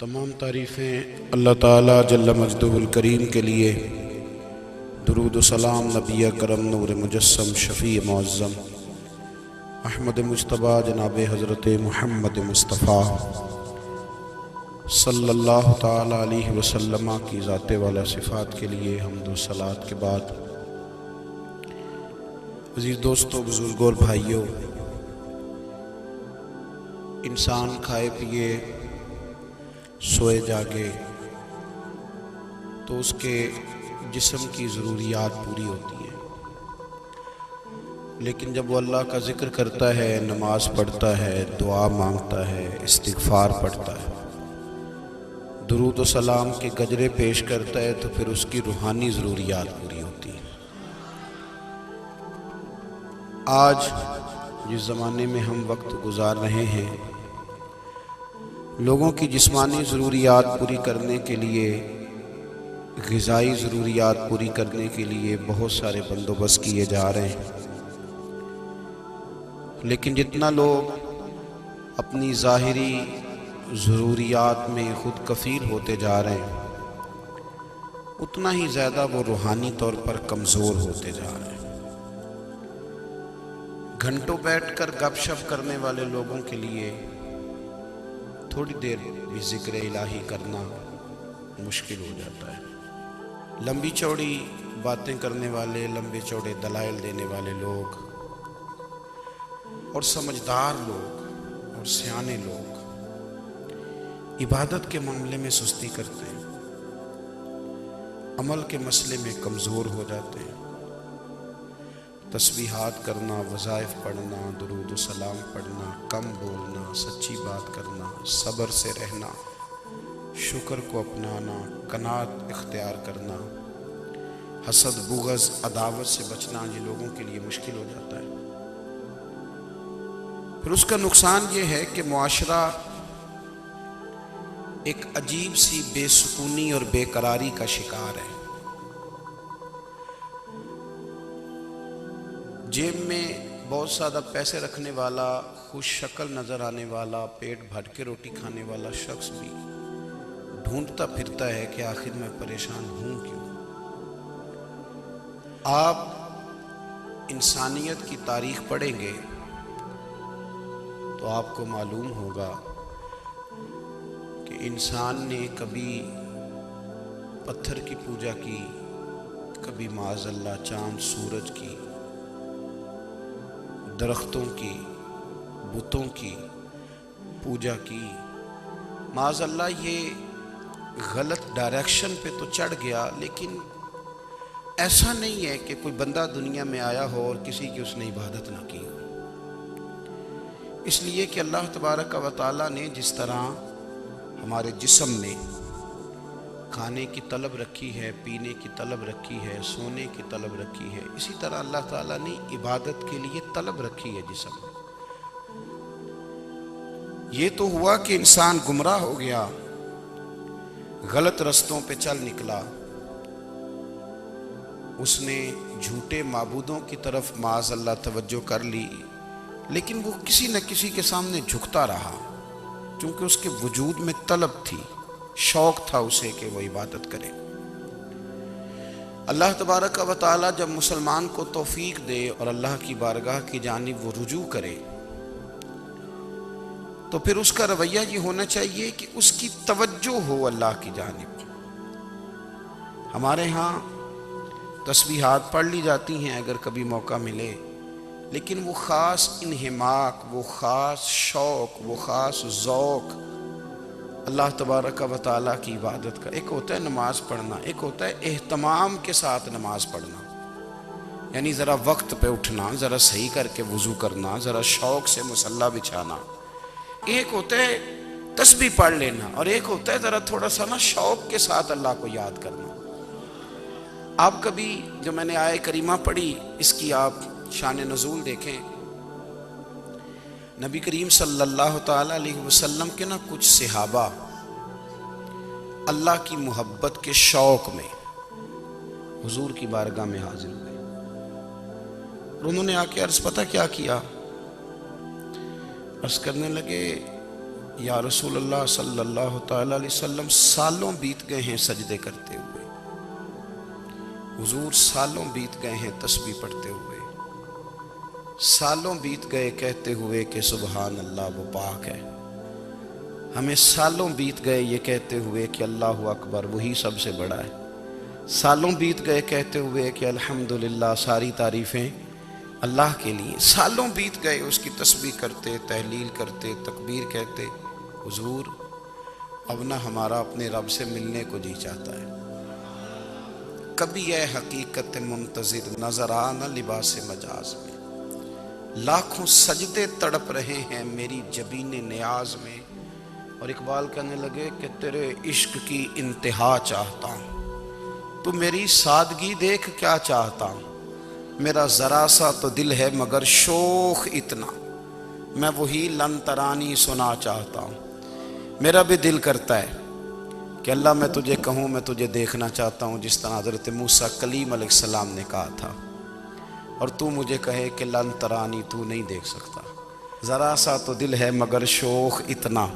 تمام تعریفیں اللہ تعالیٰ جل مجدہ الکریم کے لیے، درود و سلام نبی کرم نور مجسم شفیع معظم احمد مجتبیٰ جناب حضرت محمد مصطفیٰ صلی اللہ تعالیٰ علیہ وسلم کی ذات والا صفات کے لیے حمد و صلوات کے بعد، عزیز دوستو، بزرگوں اور بھائیوں، انسان کھائے پیے سوئے جاگے تو اس کے جسم کی ضروریات پوری ہوتی ہیں، لیکن جب وہ اللہ کا ذکر کرتا ہے، نماز پڑھتا ہے، دعا مانگتا ہے، استغفار پڑھتا ہے، درود و سلام کے گجرے پیش کرتا ہے، تو پھر اس کی روحانی ضروریات پوری ہوتی ہیں۔ آج جس زمانے میں ہم وقت گزار رہے ہیں، لوگوں کی جسمانی ضروریات پوری کرنے کے لیے، غذائی ضروریات پوری کرنے کے لیے بہت سارے بندوبست کیے جا رہے ہیں، لیکن جتنا لوگ اپنی ظاہری ضروریات میں خود کفیل ہوتے جا رہے ہیں، اتنا ہی زیادہ وہ روحانی طور پر کمزور ہوتے جا رہے ہیں۔ گھنٹوں بیٹھ کر گپ شپ کرنے والے لوگوں کے لیے تھوڑی دیر بھی ذکر الہی کرنا مشکل ہو جاتا ہے۔ لمبی چوڑی باتیں کرنے والے، لمبے چوڑے دلائل دینے والے لوگ اور سمجھدار لوگ اور سیانے لوگ عبادت کے معاملے میں سستی کرتے ہیں، عمل کے مسئلے میں کمزور ہو جاتے ہیں۔ تسبیحات کرنا، وظائف پڑھنا، درود و سلام پڑھنا، کم بولنا، سچی بات کرنا، صبر سے رہنا، شکر کو اپنانا، قناعت اختیار کرنا، حسد، بغض، عداوت سے بچنا، یہ لوگوں کے لیے مشکل ہو جاتا ہے۔ پھر اس کا نقصان یہ ہے کہ معاشرہ ایک عجیب سی بے سکونی اور بے قراری کا شکار ہے۔ جیب میں بہت زیادہ پیسے رکھنے والا، خوش شکل نظر آنے والا، پیٹ بھر کے روٹی کھانے والا شخص بھی ڈھونڈتا پھرتا ہے کہ آخر میں پریشان ہوں کیوں۔ آپ انسانیت کی تاریخ پڑھیں گے تو آپ کو معلوم ہوگا کہ انسان نے کبھی پتھر کی پوجا کی، کبھی معاذ اللہ چاند سورج کی، درختوں کی، بتوں کی پوجا کی۔ معاذ اللہ یہ غلط ڈائریکشن پہ تو چڑھ گیا، لیکن ایسا نہیں ہے کہ کوئی بندہ دنیا میں آیا ہو اور کسی کی اس نے عبادت نہ کی ہو۔ اس لیے کہ اللہ تبارک و تعالیٰ نے جس طرح ہمارے جسم میں کھانے کی طلب رکھی ہے، پینے کی طلب رکھی ہے، سونے کی طلب رکھی ہے، اسی طرح اللہ تعالیٰ نے عبادت کے لیے طلب رکھی ہے جسم میں۔ یہ تو ہوا کہ انسان گمراہ ہو گیا، غلط رستوں پہ چل نکلا، اس نے جھوٹے معبودوں کی طرف معاذ اللہ توجہ کر لی، لیکن وہ کسی نہ کسی کے سامنے جھکتا رہا، چونکہ اس کے وجود میں طلب تھی، شوق تھا اسے کہ وہ عبادت کرے۔ اللہ تبارک و تعالیٰ جب مسلمان کو توفیق دے اور اللہ کی بارگاہ کی جانب وہ رجوع کرے، تو پھر اس کا رویہ یہ ہونا چاہیے کہ اس کی توجہ ہو اللہ کی جانب۔ ہمارے ہاں تسبیحات پڑھ لی جاتی ہیں اگر کبھی موقع ملے، لیکن وہ خاص انہماک، وہ خاص شوق، وہ خاص ذوق اللہ تبارک و تعالیٰ کی عبادت کا، ایک ہوتا ہے نماز پڑھنا، ایک ہوتا ہے اہتمام کے ساتھ نماز پڑھنا، یعنی ذرا وقت پہ اٹھنا، ذرا صحیح کر کے وضو کرنا، ذرا شوق سے مصلی بچھانا۔ ایک ہوتا ہے تسبیح پڑھ لینا، اور ایک ہوتا ہے ذرا تھوڑا سا نا شوق کے ساتھ اللہ کو یاد کرنا۔ آپ کبھی جو میں نے آیہ کریمہ پڑھی، اس کی آپ شان نزول دیکھیں۔ نبی کریم صلی اللہ تعالیٰ علیہ وسلم کے نا کچھ صحابہ اللہ کی محبت کے شوق میں حضور کی بارگاہ میں حاضر ہوئے، اور انہوں نے آ کے عرض پتہ کیا کیا؟ عرض کرنے لگے یا رسول اللہ صلی اللہ تعالی علیہ وسلم سالوں بیت گئے ہیں سجدے کرتے ہوئے، حضور سالوں بیت گئے ہیں تسبیح پڑھتے ہوئے، سالوں بیت گئے کہتے ہوئے کہ سبحان اللہ وہ پاک ہے، ہمیں سالوں بیت گئے یہ کہتے ہوئے کہ اللہ اکبر وہی سب سے بڑا ہے، سالوں بیت گئے کہتے ہوئے کہ الحمدللہ ساری تعریفیں اللہ کے لیے، سالوں بیت گئے اس کی تسبیح کرتے، تحلیل کرتے، تکبیر کہتے۔ حضور اب نہ ہمارا اپنے رب سے ملنے کو جی چاہتا ہے، کبھی اے حقیقت منتظر نظر آ نہ لباس مجاز میں، لاکھوں سجدے تڑپ رہے ہیں میری جبین نیاز میں۔ اور اقبال کہنے لگے کہ تیرے عشق کی انتہا چاہتا ہوں، تو میری سادگی دیکھ کیا چاہتا ہوں، میرا ذرا سا تو دل ہے مگر شوخ اتنا، میں وہی لن ترانی سنا چاہتا ہوں۔ میرا بھی دل کرتا ہے کہ اللہ میں تجھے کہوں میں تجھے دیکھنا چاہتا ہوں، جس طرح حضرت موسیٰ کلیم علیہ السلام نے کہا تھا، اور تو مجھے کہے کہ لن ترانی تو نہیں دیکھ سکتا، ذرا سا تو دل ہے مگر شوخ اتنا،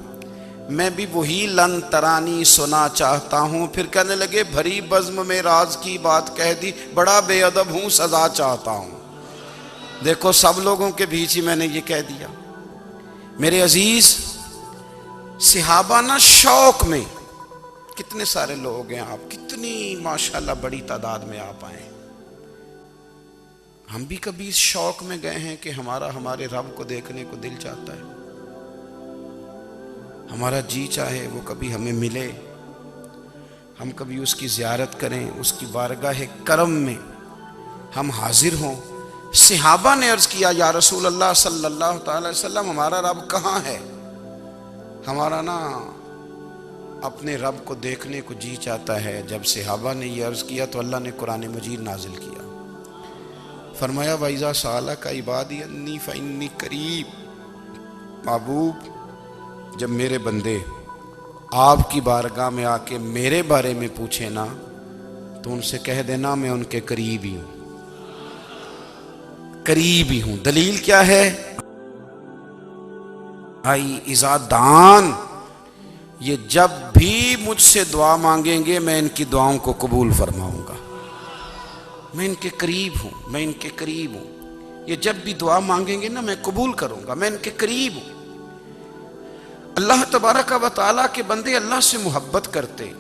میں بھی وہی لن ترانی سنا چاہتا ہوں۔ پھر کہنے لگے بھری بزم میں راز کی بات کہہ دی، بڑا بے ادب ہوں سزا چاہتا ہوں۔ دیکھو سب لوگوں کے بیچ ہی میں نے یہ کہہ دیا۔ میرے عزیز صحابہ نا شوق میں، کتنے سارے لوگ ہیں آپ، کتنی ماشاءاللہ بڑی تعداد میں آپ آئے، ہم بھی کبھی اس شوق میں گئے ہیں کہ ہمارے رب کو دیکھنے کو دل چاہتا ہے، ہمارا جی چاہے وہ کبھی ہمیں ملے، ہم کبھی اس کی زیارت کریں، اس کی بارگاہ کرم میں ہم حاضر ہوں۔ صحابہ نے عرض کیا یا رسول اللہ صلی اللہ تعالی علیہ وسلم ہمارا رب کہاں ہے؟ ہمارا نا اپنے رب کو دیکھنے کو جی چاہتا ہے۔ جب صحابہ نے یہ عرض کیا تو اللہ نے قرآن مجید نازل کیا، فرمایا وَإِذَا سَأَلَكَ عِبَادِي أَنِّي فَإِنِّي قَرِيبٌ، محبوب جب میرے بندے آپ کی بارگاہ میں آ کے میرے بارے میں پوچھیں نا تو ان سے کہہ دینا میں ان کے قریب ہی ہوں، قریب ہی ہوں۔ دلیل کیا ہے؟ آئی اذا دان، یہ جب بھی مجھ سے دعا مانگیں گے میں ان کی دعاؤں کو قبول فرماؤں گا، میں ان کے قریب ہوں، میں ان کے قریب ہوں، یہ جب بھی دعا مانگیں گے نا میں قبول کروں گا، میں ان کے قریب ہوں۔ اللہ تبارک و تعالیٰ کے بندے اللہ سے محبت کرتے،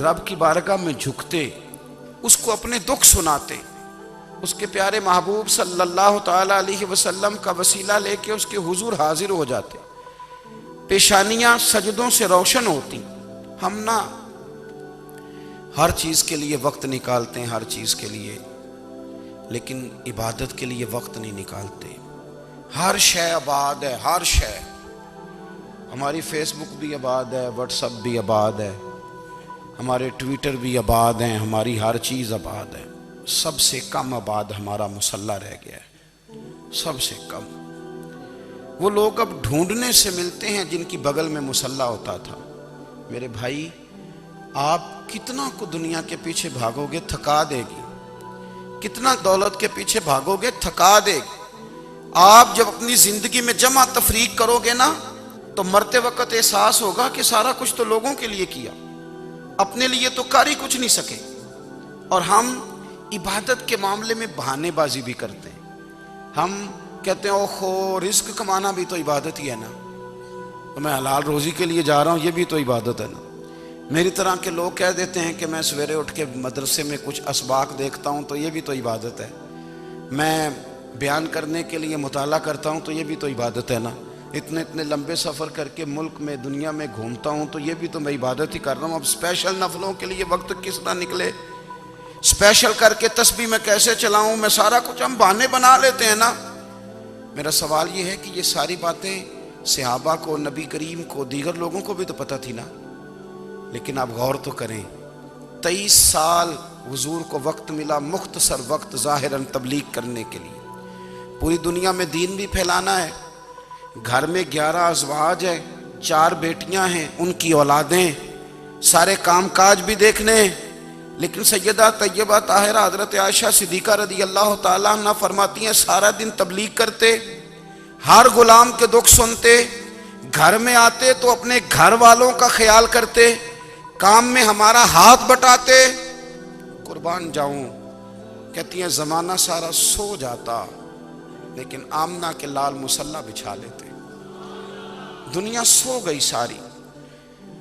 رب کی بارگاہ میں جھکتے، اس کو اپنے دکھ سناتے، اس کے پیارے محبوب صلی اللہ تعالیٰ علیہ وسلم کا وسیلہ لے کے اس کے حضور حاضر ہو جاتے، پیشانیاں سجدوں سے روشن ہوتی۔ ہم نا ہر چیز کے لیے وقت نکالتے ہیں، ہر چیز کے لیے، لیکن عبادت کے لیے وقت نہیں نکالتے۔ ہر شے آباد ہے، ہر شے، ہماری فیس بک بھی آباد ہے، واٹس ایپ بھی آباد ہے، ہمارے ٹویٹر بھی آباد ہیں، ہماری ہر چیز آباد ہے، سب سے کم آباد ہمارا مصلی رہ گیا ہے، سب سے کم۔ وہ لوگ اب ڈھونڈنے سے ملتے ہیں جن کی بغل میں مصلی ہوتا تھا۔ میرے بھائی آپ کتنا کو دنیا کے پیچھے بھاگو گے تھکا دے گی، کتنا دولت کے پیچھے بھاگو گے تھکا دے گی۔ آپ جب اپنی زندگی میں جمع تفریق کرو گے نا تو مرتے وقت احساس ہوگا کہ سارا کچھ تو لوگوں کے لیے کیا، اپنے لیے تو کر ہی کچھ نہیں سکے۔ اور ہم عبادت کے معاملے میں بہانے بازی بھی کرتے ہیں، ہم کہتے ہیں اوہو رزق کمانا بھی تو عبادت ہی ہے نا، تو میں حلال روزی کے لیے جا رہا ہوں یہ بھی تو عبادت ہے نا۔ میری طرح کے لوگ کہہ دیتے ہیں کہ میں سویرے اٹھ کے مدرسے میں کچھ اسباق دیکھتا ہوں تو یہ بھی تو عبادت ہے، میں بیان کرنے کے لیے مطالعہ کرتا ہوں تو یہ بھی تو عبادت ہے نا، اتنے لمبے سفر کر کے ملک میں دنیا میں گھومتا ہوں تو یہ بھی تو میں عبادت ہی کر رہا ہوں۔ اب اسپیشل نفلوں کے لیے وقت کس طرح نکلے، اسپیشل کر کے تسبیح میں کیسے چلاؤں، میں سارا کچھ ہم بہانے بنا لیتے ہیں نا۔ میرا سوال یہ ہے کہ یہ ساری باتیں صحابہ کو، نبی کریم کو، دیگر لوگوں کو بھی تو پتہ تھی نا، لیکن آپ غور تو کریں 23 سال حضور کو وقت ملا، مختصر وقت ظاہراً تبلیغ کرنے کے لیے، پوری دنیا میں دین بھی پھیلانا ہے۔ گھر میں 11 ازواج ہے، 4 بیٹیاں ہیں، ان کی اولادیں، سارے کام کاج بھی دیکھنے ہیں، لیکن سیدہ طیبہ طاہرہ حضرت عائشہ صدیقہ رضی اللہ تعالیٰ عنہ فرماتی ہیں سارا دن تبلیغ کرتے، ہر غلام کے دکھ سنتے، گھر میں آتے تو اپنے گھر والوں کا خیال کرتے، کام میں ہمارا ہاتھ بٹاتے۔ قربان جاؤں، کہتی ہیں زمانہ سارا سو جاتا لیکن آمنہ کے لال مصلی بچھا لیتے۔ دنیا سو گئی، ساری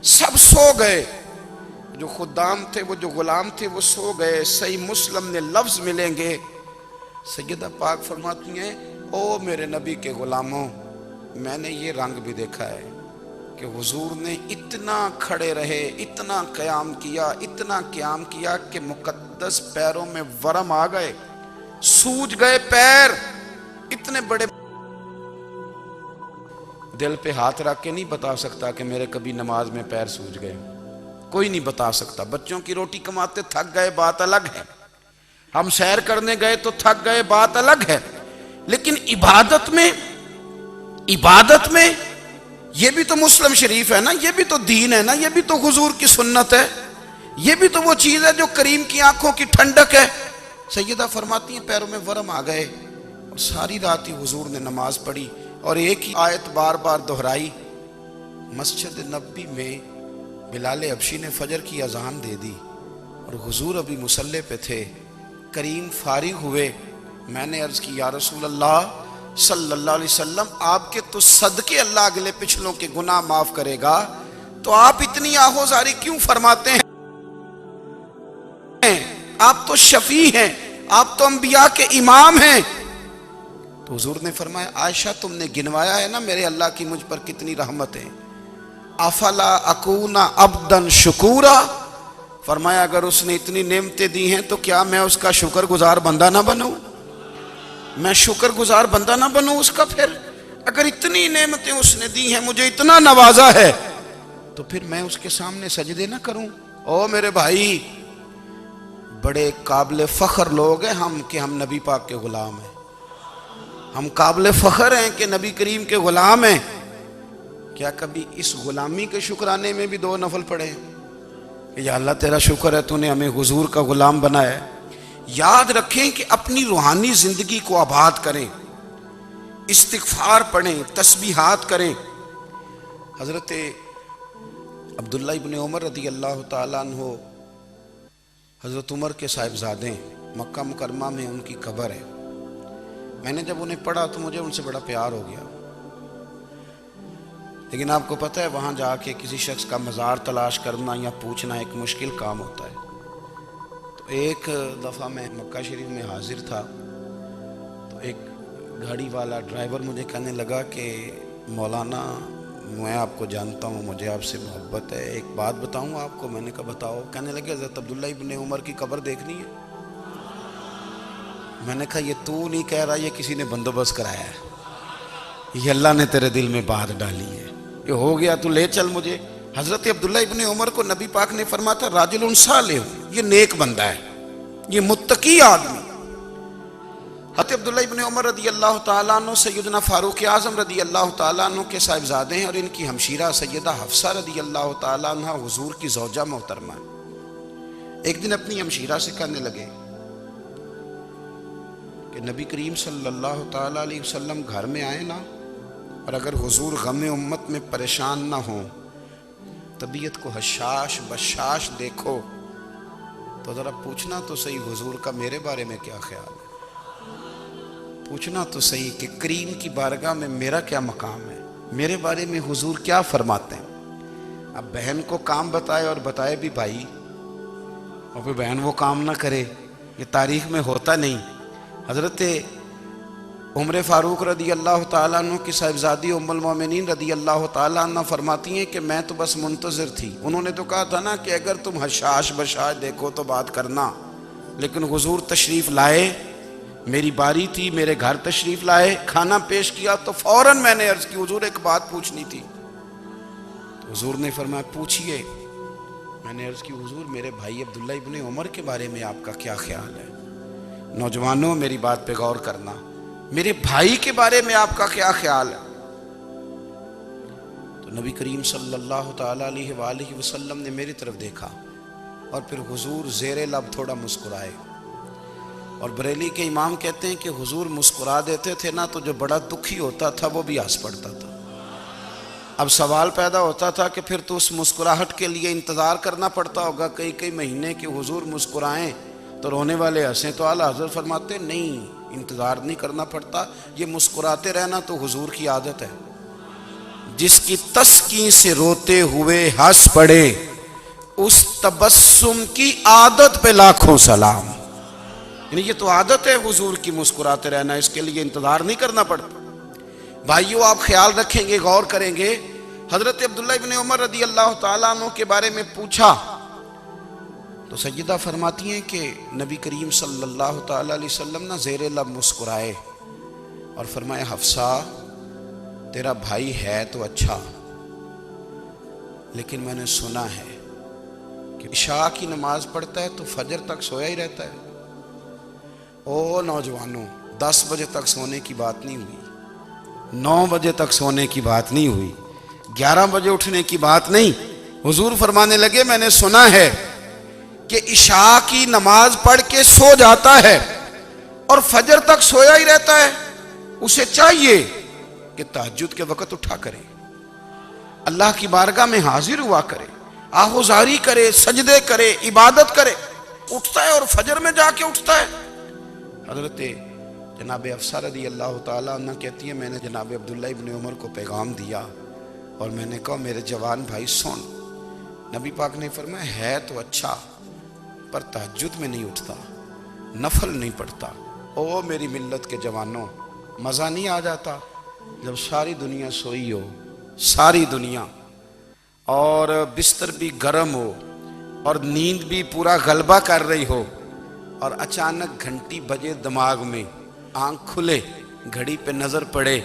سب سو گئے، جو خدام تھے، وہ جو غلام تھے، وہ سو گئے۔ صحیح مسلم میں لفظ ملیں گے، سیدہ پاک فرماتی ہیں او میرے نبی کے غلاموں، میں نے یہ رنگ بھی دیکھا ہے کہ حضور نے اتنا کھڑے رہے، اتنا قیام کیا، اتنا قیام کیا کہ مقدس پیروں میں ورم آ گئے، سوج گئے پیر، اتنے بڑے۔ دل پہ ہاتھ رکھ کے نہیں بتا سکتا کہ میرے کبھی نماز میں پیر سوج گئے، کوئی نہیں بتا سکتا۔ بچوں کی روٹی کماتے تھک گئے، بات الگ ہے، ہم سیر کرنے گئے تو تھک گئے، بات الگ ہے، لیکن عبادت میں یہ بھی تو مسلم شریف ہے نا، یہ بھی تو دین ہے نا، یہ بھی تو حضور کی سنت ہے، یہ بھی تو وہ چیز ہے جو کریم کی آنکھوں کی ٹھنڈک ہے۔ سیدہ فرماتی ہیں پیروں میں ورم آ گئے، اور ساری رات ہی حضور نے نماز پڑھی اور ایک ہی آیت بار بار دہرائی۔ مسجد نبوی میں بلال حبشی نے فجر کی اذان دے دی اور حضور ابھی مصلی پہ تھے، کریم فارغ ہوئے۔ میں نے عرض کی یا رسول اللہ صلی اللہ علیہ وسلم، آپ کے تو صدقے اللہ اگلے پچھلوں کے گناہ معاف کرے گا، تو آپ اتنی آہوزاری کیوں فرماتے ہیں؟ آپ تو شفیع ہیں، آپ تو انبیاء کے امام ہیں۔ تو حضور نے فرمایا عائشہ تم نے گنوایا ہے نا میرے اللہ کی مجھ پر کتنی رحمت ہے، افلا اکون عبدا شکورا، فرمایا اگر اس نے اتنی نعمتیں دی ہیں تو کیا میں اس کا شکر گزار بندہ نہ بنوں؟ میں شکر گزار بندہ نہ بنوں اس کا؟ پھر اگر اتنی نعمتیں اس نے دی ہیں، مجھے اتنا نوازا ہے، تو پھر میں اس کے سامنے سجدے نہ کروں؟ او میرے بھائی، بڑے قابل فخر لوگ ہیں ہم کہ ہم نبی پاک کے غلام ہیں، ہم قابل فخر ہیں کہ نبی کریم کے غلام ہیں۔ کیا کبھی اس غلامی کے شکرانے میں بھی دو نفل پڑھے کہ یا اللہ تیرا شکر ہے تو نے ہمیں حضور کا غلام بنایا ہے؟ یاد رکھیں کہ اپنی روحانی زندگی کو آباد کریں، استغفار پڑھیں، تسبیحات کریں۔ حضرت عبداللہ ابن عمر رضی اللہ تعالیٰ عنہ حضرت عمر کے صاحبزادے، مکہ مکرمہ میں ان کی قبر ہے۔ میں نے جب انہیں پڑھا تو مجھے ان سے بڑا پیار ہو گیا، لیکن آپ کو پتہ ہے وہاں جا کے کسی شخص کا مزار تلاش کرنا یا پوچھنا ایک مشکل کام ہوتا ہے۔ تو ایک دفعہ میں مکہ شریف میں حاضر تھا، تو ایک گاڑی والا ڈرائیور مجھے کہنے لگا کہ مولانا میں آپ کو جانتا ہوں، مجھے آپ سے محبت ہے، ایک بات بتاؤں آپ کو؟ میں نے کہا بتاؤ۔ کہنے لگے حضرت عبداللہ ابن عمر کی قبر دیکھنی ہے۔ میں نے کہا یہ تو نہیں کہہ رہا، یہ کسی نے بندوبست کرایا ہے، یہ اللہ نے تیرے دل میں بات ڈالی ہے، یہ ہو گیا تو لے چل مجھے۔ حضرت عبداللہ ابن عمر کو نبی پاک نے فرمایا تھا راجل صالح، یہ نیک بندہ ہے، یہ متقی آدمی۔ حضرت عبداللہ ابن عمر رضی اللہ تعالیٰ عنہ سیدنا فاروق اعظم رضی اللہ تعالیٰ عنہ کے صاحبزادے ہیں، اور ان کی ہمشیرہ سیدہ حفصہ رضی اللہ تعالیٰ عنہ حضور کی زوجہ محترمہ۔ ایک دن اپنی ہمشیرہ سے کہنے لگے کہ نبی کریم صلی اللہ تعالیٰ علیہ وسلم گھر میں آئے نا، اور اگر حضور غم امت میں پریشان نہ ہوں، طبیعت کو حشاش بشاش دیکھو، تو ذرا پوچھنا تو صحیح حضور کا میرے بارے میں کیا خیال ہے، پوچھنا تو صحیح کہ کریم کی بارگاہ میں میرا کیا مقام ہے، میرے بارے میں حضور کیا فرماتے ہیں۔ اب بہن کو کام بتائے، اور بتائے بھی بھائی، اور پھر بہن وہ کام نہ کرے، یہ تاریخ میں ہوتا نہیں۔ حضرت عمر فاروق رضی اللہ تعالیٰ عنہ کی صاحبزادی ام المومنین رضی اللہ تعالیٰ عنہ فرماتی ہیں کہ میں تو بس منتظر تھی، انہوں نے تو کہا تھا نا کہ اگر تم حشاش بشاش دیکھو تو بات کرنا، لیکن حضور تشریف لائے، میری باری تھی، میرے گھر تشریف لائے، کھانا پیش کیا تو فوراً میں نے عرض کی حضور ایک بات پوچھنی تھی۔ تو حضور نے فرمایا پوچھئے۔ میں نے عرض کی حضور میرے بھائی عبداللہ ابن عمر کے بارے میں آپ کا کیا خیال ہے؟ نوجوانوں میری بات پہ غور کرنا، میرے بھائی کے بارے میں آپ کا کیا خیال ہے؟ تو نبی کریم صلی اللہ تعالیٰ علیہ وآلہ وسلم نے میری طرف دیکھا، اور پھر حضور زیر لب تھوڑا مسکرائے، اور بریلی کے امام کہتے ہیں کہ حضور مسکرا دیتے تھے نا تو جو بڑا دکھی ہوتا تھا وہ بھی ہنس پڑتا تھا۔ اب سوال پیدا ہوتا تھا کہ پھر تو اس مسکراہٹ کے لیے انتظار کرنا پڑتا ہوگا کئی کئی مہینے کہ حضور مسکرائیں تو رونے والے ہنسیں، تو اعلیٰ حضرت فرماتے نہیں، انتظار نہیں کرنا پڑتا، یہ مسکراتے رہنا تو حضور کی عادت ہے۔ جس کی تسکین سے روتے ہوئے ہنس پڑے اس تبسم کی عادت پہ لاکھوں سلام۔ یعنی یہ تو عادت ہے حضور کی مسکراتے رہنا، اس کے لیے انتظار نہیں کرنا پڑتا۔ بھائیو آپ خیال رکھیں گے، غور کریں گے، حضرت عبداللہ ابن عمر رضی اللہ تعالیٰ عنہ کے بارے میں پوچھا تو سیدہ فرماتی ہیں کہ نبی کریم صلی اللہ تعالیٰ علیہ وسلم نہ زیر لب مسکرائے اور فرمایا حفصہ تیرا بھائی ہے تو اچھا، لیکن میں نے سنا ہے کہ عشاء کی نماز پڑھتا ہے تو فجر تک سویا ہی رہتا ہے۔ او نوجوانوں، 10 بجے تک سونے کی بات نہیں ہوئی، 9 بجے تک سونے کی بات نہیں ہوئی، 11 بجے اٹھنے کی بات نہیں۔ حضور فرمانے لگے میں نے سنا ہے کہ عشاء کی نماز پڑھ کے سو جاتا ہے اور فجر تک سویا ہی رہتا ہے، اسے چاہیے کہ تہجد کے وقت اٹھا کرے، اللہ کی بارگاہ میں حاضر ہوا کرے، آہوزاری کرے، سجدے کرے، عبادت کرے، اٹھتا ہے اور فجر میں جا کے اٹھتا ہے۔ حضرت جناب حفصہ رضی اللہ تعالیٰ عنہ کہتی ہے میں نے جناب عبداللہ ابن عمر کو پیغام دیا اور میں نے کہا میرے جوان بھائی سن، نبی پاک نے فرمایا ہے تو اچھا پر تہجد میں نہیں اٹھتا، نفل نہیں پڑھتا۔ او میری ملت کے جوانوں، مزہ نہیں آ جاتا جب ساری دنیا سوئی ہو، ساری دنیا، اور بستر بھی گرم ہو اور نیند بھی پورا غلبہ کر رہی ہو، اور اچانک گھنٹی بجے دماغ میں، آنکھ کھلے، گھڑی پہ نظر پڑے،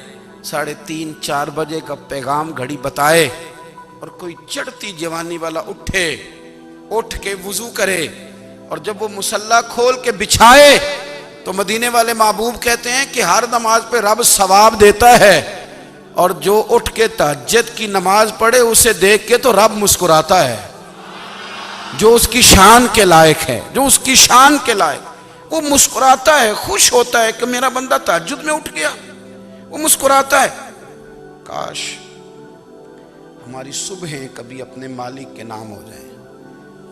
3:30 4 بجے کا پیغام گھڑی بتائے، اور کوئی چڑھتی جوانی والا اٹھ کے وضو کرے، اور جب وہ مصلی کھول کے بچھائے تو مدینے والے محبوب کہتے ہیں کہ ہر نماز پہ رب ثواب دیتا ہے، اور جو اٹھ کے تہجد کی نماز پڑھے اسے دیکھ کے تو رب مسکراتا ہے، جو اس کی شان کے لائق ہے، جو اس کی شان کے لائق، وہ مسکراتا ہے، خوش ہوتا ہے کہ میرا بندہ تہجد میں اٹھ گیا، وہ مسکراتا ہے۔ کاش ہماری صبحیں کبھی اپنے مالک کے نام ہو جائیں،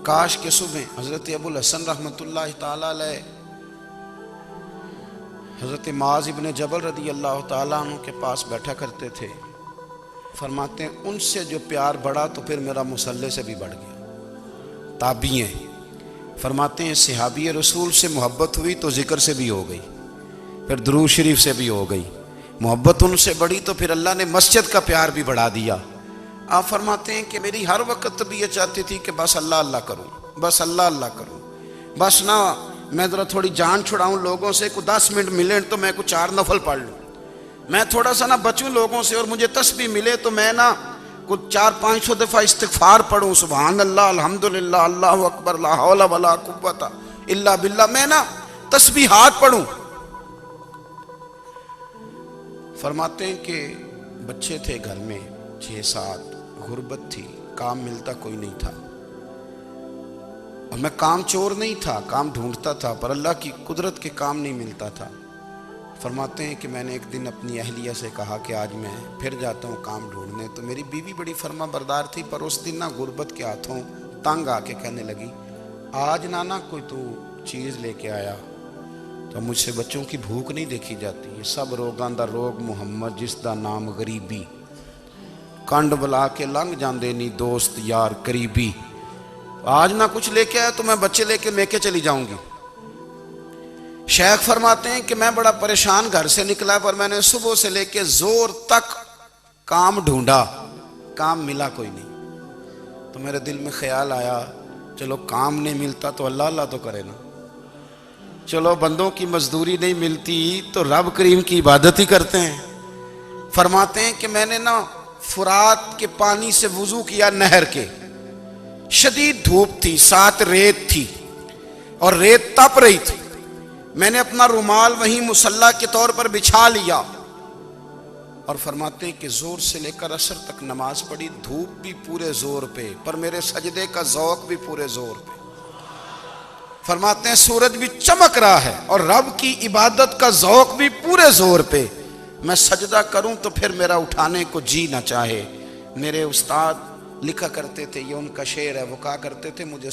کاش کے صبح۔ حضرت ابو الحسن رحمۃ اللہ تعالیٰ علیہ حضرت معاذ ابن جبل رضی اللہ تعالیٰ عنہ کے پاس بیٹھا کرتے تھے، فرماتے ہیں ان سے جو پیار بڑھا تو پھر میرا مصلی سے بھی بڑھ گیا۔ تابعی ہیں، فرماتے ہیں صحابی رسول سے محبت ہوئی تو ذکر سے بھی ہو گئی، پھر درود شریف سے بھی ہو گئی، محبت ان سے بڑھی تو پھر اللہ نے مسجد کا پیار بھی بڑھا دیا۔ آپ فرماتے ہیں کہ میری ہر وقت طبیعت چاہتی تھی کہ بس اللہ اللہ کروں، بس اللہ اللہ کروں، بس نہ میں ذرا تھوڑی جان چھڑاؤں لوگوں سے، کوئی 10 منٹ ملے تو میں کوئی 4 نفل پڑھ لوں، میں تھوڑا سا نہ بچوں لوگوں سے، اور مجھے تسبیح ملے تو میں نہ کوئی 400-500 دفعہ استغفار پڑھوں، سبحان اللہ، الحمدللہ، اللہ اکبر، لا حول ولا قوت الا باللہ، میں نہ تسبیحات پڑھوں۔ فرماتے ہیں کہ بچے تھے گھر میں 6-7، غربت تھی، کام ملتا کوئی نہیں تھا، اور میں کام چور نہیں تھا، کام ڈھونڈتا تھا، پر اللہ کی قدرت کے کام نہیں ملتا تھا۔ فرماتے ہیں کہ میں نے ایک دن اپنی اہلیہ سے کہا کہ آج میں پھر جاتا ہوں کام ڈھونڈنے، تو میری بیوی بڑی فرما بردار تھی، پر اس دن نہ غربت کے ہاتھوں تنگ آ کے کہنے لگی آج نانا کوئی تو چیز لے کے آیا، تو مجھ سے بچوں کی بھوک نہیں دیکھی جاتی، یہ سب روگاں دا روگ محمد جس دا نام غریبی، کنڈ بلا کے لنگ جاندے نہیں دوست یار قریبی، آج نہ کچھ لے کے آیا تو میں بچے لے کے میکے چلی جاؤں گی۔ شیخ فرماتے ہیں کہ میں بڑا پریشان گھر سے نکلا، پر میں نے صبح سے لے کے زور تک کام ڈھونڈا، کام ملا کوئی نہیں، تو میرے دل میں خیال آیا چلو کام نہیں ملتا تو اللہ اللہ تو کرے نا، چلو بندوں کی مزدوری نہیں ملتی تو رب کریم کی عبادت ہی کرتے ہیں۔ فرماتے ہیں کہ میں نے نا فرات کے پانی سے وضو کیا، نہر کے، شدید دھوپ تھی، ساتھ ریت تھی اور ریت تپ رہی تھی، میں نے اپنا رومال وہیں مصلی کے طور پر بچھا لیا، اور فرماتے ہیں کہ زور سے لے کر عصر تک نماز پڑھی، دھوپ بھی پورے زور پہ، پر میرے سجدے کا ذوق بھی پورے زور پہ۔ فرماتے ہیں سورج بھی چمک رہا ہے اور رب کی عبادت کا ذوق بھی پورے زور پہ، میں سجدہ کروں تو پھر میرا اٹھانے کو جی نہ چاہے، میرے استاد لکھا کرتے تھے، یہ ان کا شعر ہے، وہ کہا کرتے تھے مجھے